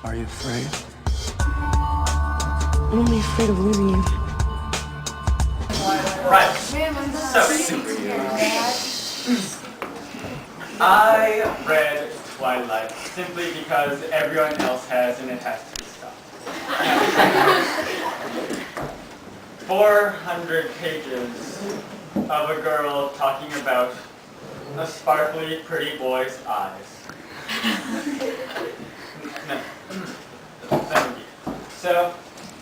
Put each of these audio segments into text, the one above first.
Are you afraid? I'm only afraid of losing you. Right. So, I read Twilight simply because everyone else has and it has to be stopped. 400 pages of a girl talking about a sparkly, pretty boy's eyes. No. Thank you. So,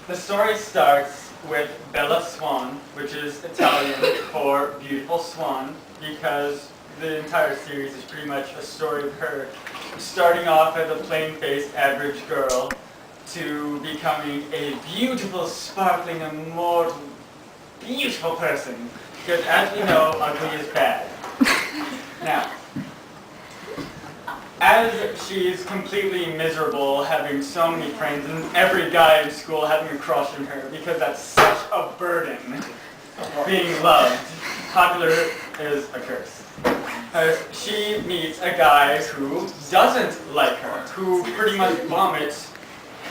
the story starts with Bella Swan, which is Italian for beautiful swan, because the entire series is pretty much a story of her starting off as a plain-faced average girl to becoming a beautiful, sparkling, immortal, beautiful person. Because as we know, ugly is bad. Now, as she's completely miserable, having so many friends, and every guy in school having a crush on her, because that's such a burden, being loved, popular is a curse. She meets a guy who doesn't like her, who pretty much vomits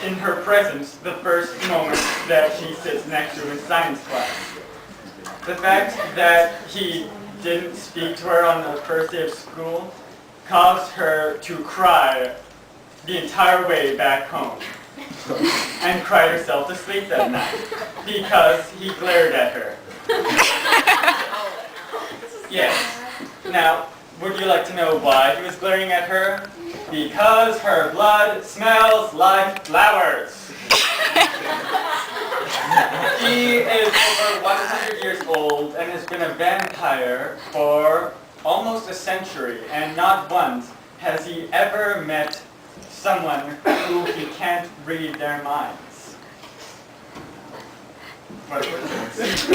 in her presence the first moment that she sits next to in science class. The fact that he didn't speak to her on the first day of school caused her to cry the entire way back home and cried herself to sleep that night because he glared at her. Yes. Now, would you like to know why he was glaring at her? Because her blood smells like flowers. She is over 100 years old and has been a vampire for almost a century, and not once has he ever met someone who he can't read their minds. What a coincidence.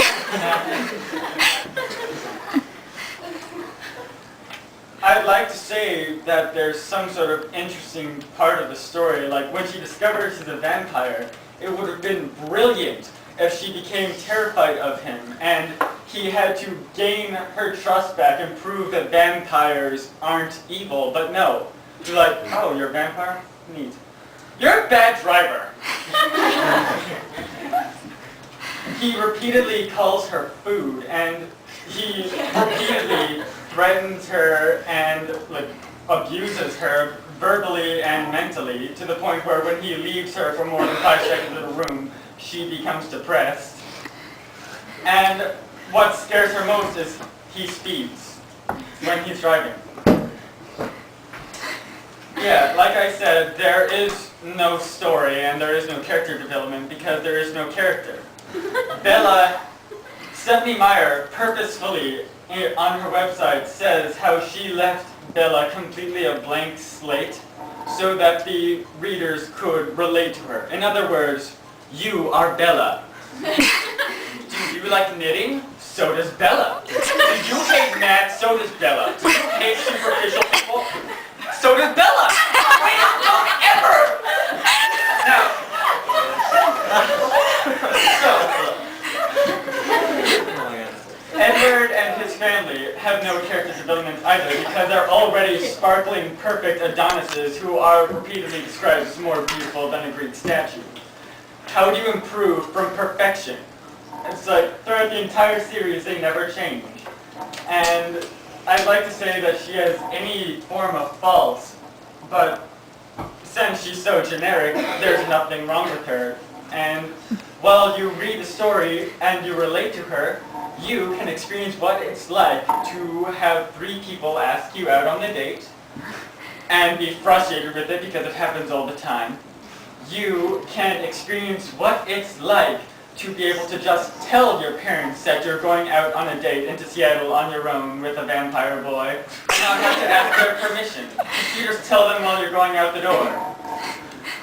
I'd like to say that there's some sort of interesting part of the story, like when she discovers he's a vampire, it would have been brilliant if she became terrified of him and he had to gain her trust back and prove that vampires aren't evil. But no, you're like, oh, you're a vampire? Neat. You're a bad driver. He repeatedly calls her food, and he repeatedly threatens her and abuses her verbally and mentally, to the point where when he leaves her for more than 5 seconds in a room, she becomes depressed. And what scares her most is he speeds when he's driving. Yeah, like I said, there is no story and there is no character development because there is no character. Stephanie Meyer purposefully on her website says how she left Bella completely a blank slate so that the readers could relate to her. In other words, you are Bella. Do you like knitting? So does Bella. Do you hate math? So does Bella. Do you hate superficial people? So does Bella. We don't ever. Now, Edward and his family have no character development either because they're already sparkling, perfect Adonises who are repeatedly described as more beautiful than a Greek statue. How do you improve from perfection? It's like throughout the entire series they never change. And I'd like to say that she has any form of faults, but since she's so generic, there's nothing wrong with her. And while you read the story and you relate to her, you can experience what it's like to have 3 people ask you out on a date and be frustrated with it because it happens all the time. You can experience what it's like to be able to just tell your parents that you're going out on a date into Seattle on your own with a vampire boy and not have to ask their permission. You just tell them while you're going out the door.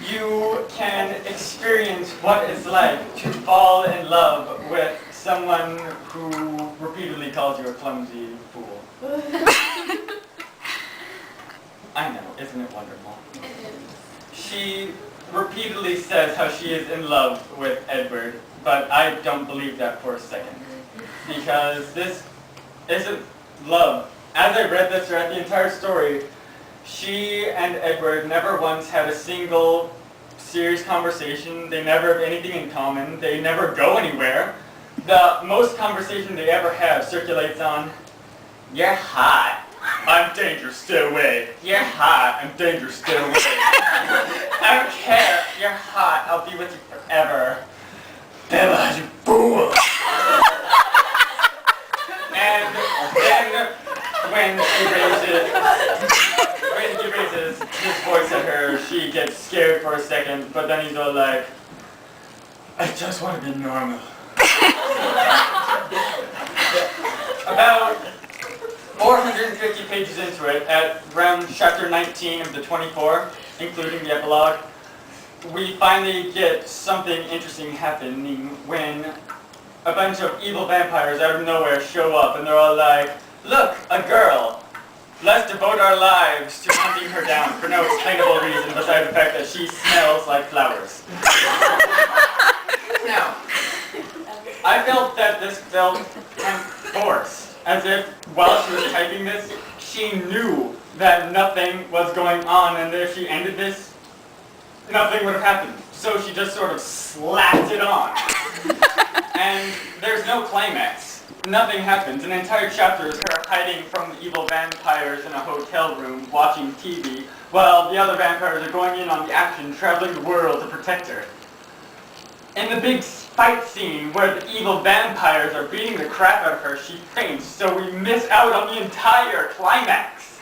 You can experience what it's like to fall in love with someone who repeatedly calls you a clumsy fool. I know, isn't it wonderful? She repeatedly says how she is in love with Edward, but I don't believe that for a second. Because this isn't love. As I read this throughout the entire story, she and Edward never once had a single serious conversation. They never have anything in common. They never go anywhere. The most conversation they ever have circulates on, "You're hot. I'm dangerous, stay away. You're hot. I'm dangerous, stay away. I don't care. You're hot. I'll be with you forever. Bella, you fool." And then when he raises his voice at her, she gets scared for a second, but then he's all like, "I just want to be normal." About 450 pages into it, at around chapter 19 of the 24, including the epilogue, we finally get something interesting happening when a bunch of evil vampires out of nowhere show up and they're all like, "Look, a girl. Let's devote our lives to hunting her down for no explainable reason besides the fact that she smells like flowers." Now, I felt that this felt kind of forced, as if while she was typing this, she knew that nothing was going on, and if she ended this, nothing would have happened. So she just sort of slapped it on. And there's no climax. Nothing happens. An entire chapter is her hiding from the evil vampires in a hotel room, watching TV, while the other vampires are going in on the action, traveling the world to protect her. In the big fight scene where the evil vampires are beating the crap out of her, she faints, so we miss out on the entire climax.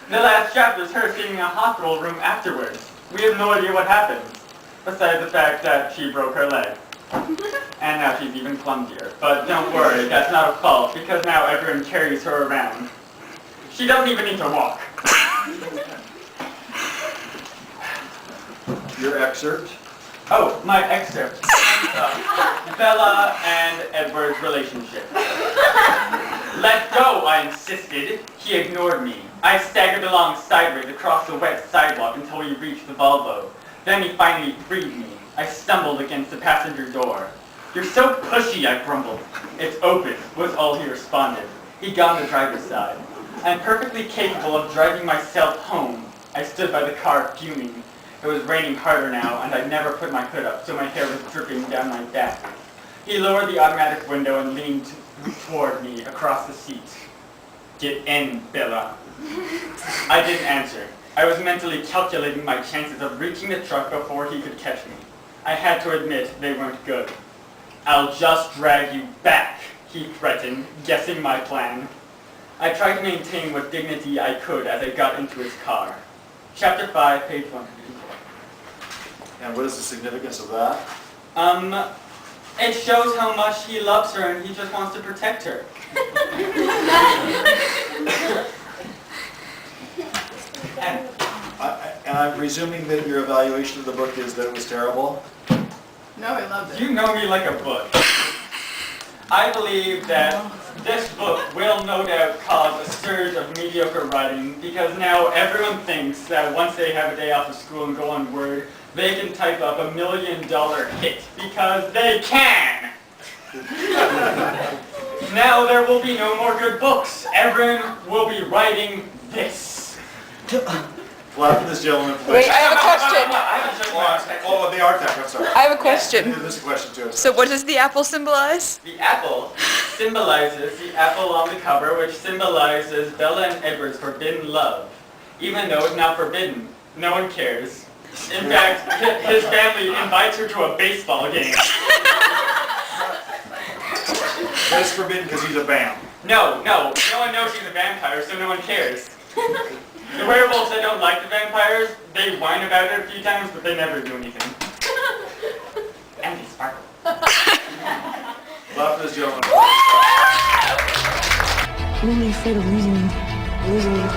The last chapter is her sitting in a hospital room afterwards. We have no idea what happened, besides the fact that she broke her leg. And now she's even clumsier. But don't worry, that's not a fault, because now everyone carries her around. She doesn't even need to walk. Your excerpt? Oh, my excerpt. Bella and Edward's relationship. "Let go," I insisted. He ignored me. I staggered along sideways across the wet sidewalk until we reached the Volvo. Then he finally freed me. I stumbled against the passenger door. "You're so pushy," I grumbled. "It's open," was all he responded. He got on the driver's side. I'm perfectly capable of driving myself home. I stood by the car fuming. It was raining harder now, and I'd never put my hood up, so my hair was dripping down my back. He lowered the automatic window and leaned toward me across the seat. "Get in, Bella." I didn't answer. I was mentally calculating my chances of reaching the truck before he could catch me. I had to admit they weren't good. "I'll just drag you back," he threatened, guessing my plan. I tried to maintain what dignity I could as I got into his car. Chapter 5, page 154. And what is the significance of that? It shows how much he loves her and he just wants to protect her. And I'm presuming that your evaluation of the book is that it was terrible? No, I loved it. You know me like a book. I believe that this book will no doubt cause a surge of mediocre writing because now everyone thinks that once they have a day off of school and go on Word, they can type up $1 million hit because they can! Now there will be no more good books. Everyone will be writing this. Clap for this gentleman. Wait, I have a question. Oh, the artifact, I'm sorry. I have a question. This is a question too. So what does the apple symbolize? The apple symbolizes the apple on the cover, which symbolizes Bella and Edward's forbidden love. Even though it's not forbidden, no one cares. In fact, his family invites her to a baseball game. But it's forbidden because he's a vamp. No one knows she's a vampire, so no one cares. The werewolves that don't like the vampires, they whine about it a few times, but they never do anything. And they sparkle. Clap for this gentleman. I'm only afraid of losing you. Losing you.